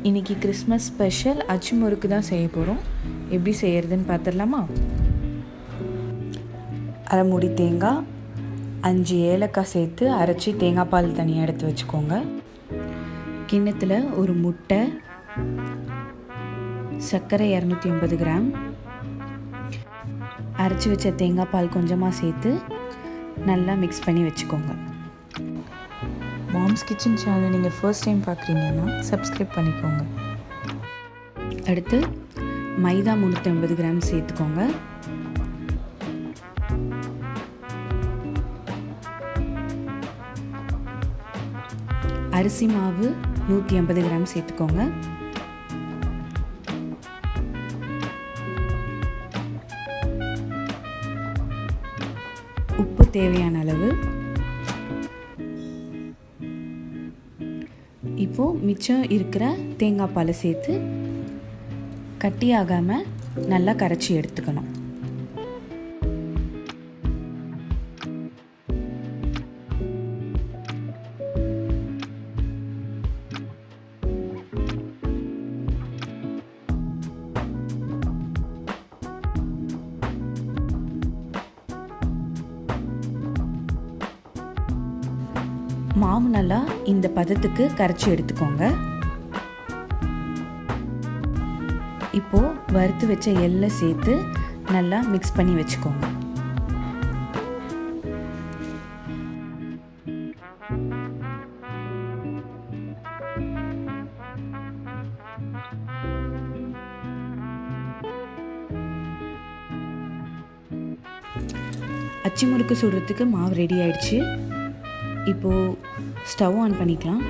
இன்றைக்கி Christmas special அச்சு முறுக்கு தான் செய்ய போகிறோம். எப்படி செய்கிறதுன்னு பார்த்துடலாமா? அரை மூடி தேங்காய், 5 ஏலக்காய் சேர்த்து அரைச்சி தேங்காய் பால் தனியாக எடுத்து வச்சுக்கோங்க. கிண்ணத்தில் ஒரு முட்டை, சர்க்கரை 250 கிராம், அரைச்சி வச்ச தேங்காய் பால் கொஞ்சமாக சேர்த்து நல்லா மிக்ஸ் பண்ணி வச்சுக்கோங்க. மாம்ஸ் கிச்சன் சேனல் நீங்கள் ஃபர்ஸ்ட் டைம் பார்க்குறீங்கன்னா சப்ஸ்கிரைப் பண்ணிக்கோங்க. அடுத்து மைதா 350 கிராம் சேர்த்துக்கோங்க. அரிசி மாவு 150 கிராம் சேர்த்துக்கோங்க. உப்பு தேவையான அளவு. இப்போது மிச்சம் இருக்கிற தேங்காய் பாலை சேர்த்து கட்டியாகாமல் நல்லா கரைச்சி எடுத்துக்கணும். மாவு நல்லா இந்த பதத்துக்கு கரைச்சி எடுத்துக்கோங்க. இப்போது வறுத்து வச்ச எள்ளை சேர்த்து நல்லா மிக்ஸ் பண்ணி வச்சுக்கோங்க. அச்சு முறுக்கு சுடுறதுக்கு மாவு ரெடி ஆயிடுச்சு. இப்போது ஸ்டவ் ஆன் பண்ணிக்கலாம்.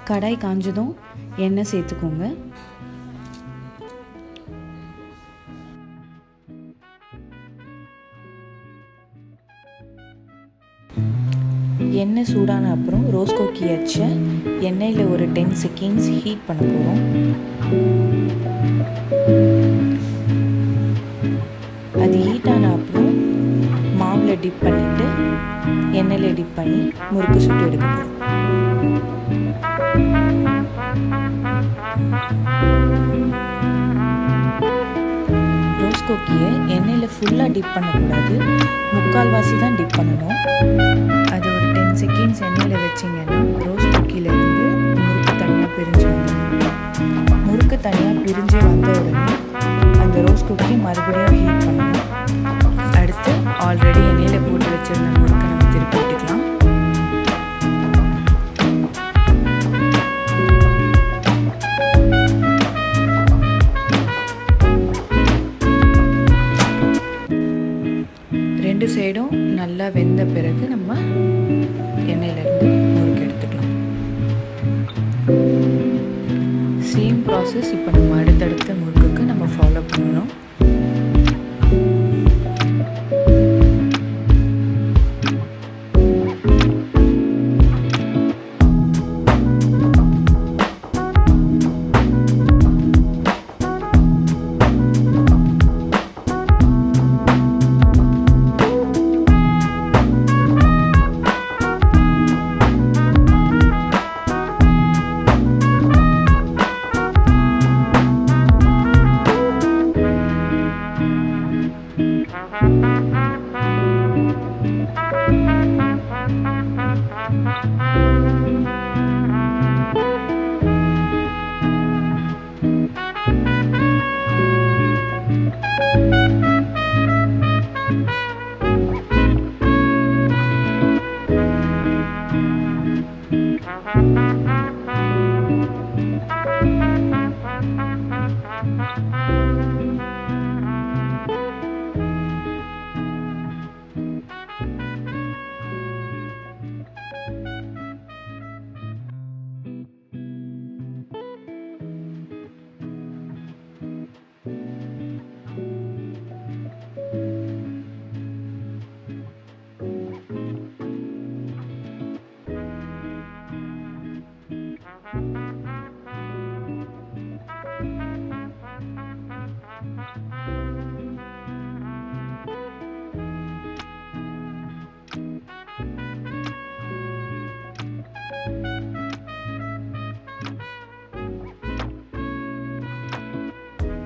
கடாய் காஞ்சதும் எண்ணெய் சேர்த்துக்கோங்க. எண்ணெய் சூடான அப்புறம் ரோஸ் கோக்கி வச்சு எண்ணெயில் ஒரு 10 செகண்ட்ஸ் ஹீட் பண்ண போகிறோம். அது ஹீட் ஆன அப்புறம் மாவில் டிப் பண்ணிவிட்டு எண்ணெயில் டிப் பண்ணி முறுக்கு சுட்டு எடுக்க போகிறோம். ரோஸ் கோக்கியை எண்ணெயில் ஃபுல்லாக டிப் பண்ணக்கூடாது, 3/4 தான் டிப் பண்ணணும். அது ஒரு 10 செகண்ட்ஸ் எண்ணெயில் வச்சிங்கன்னா ரோஸ் கோக்கியிலேருந்து முறுக்கு தனியாக பிரிஞ்சு வந்துடும். முறுக்கு தனியாக பிரிஞ்சு வந்த உடனே அந்த ரோஸ் குக்கி மறுபடியும் ஹீட் பண்ணணும். அடுத்து ஆல்ரெடி எண்ணெயில் போட்டு வச்சிருந்த முறுக்கை நம்ம திருப்பி விட்டுக்கலாம். ரெண்டு சைடும் நல்லா வெந்த பிறகு நம்ம எண்ணெயிலேருந்து முறுக்கு எடுத்துக்கலாம். சேம் ப்ராசஸ் இப்போ நம்ம அடுத்தடுத்த முறுக்குக்கு நம்ம ஃபாலோ பண்ணணும்.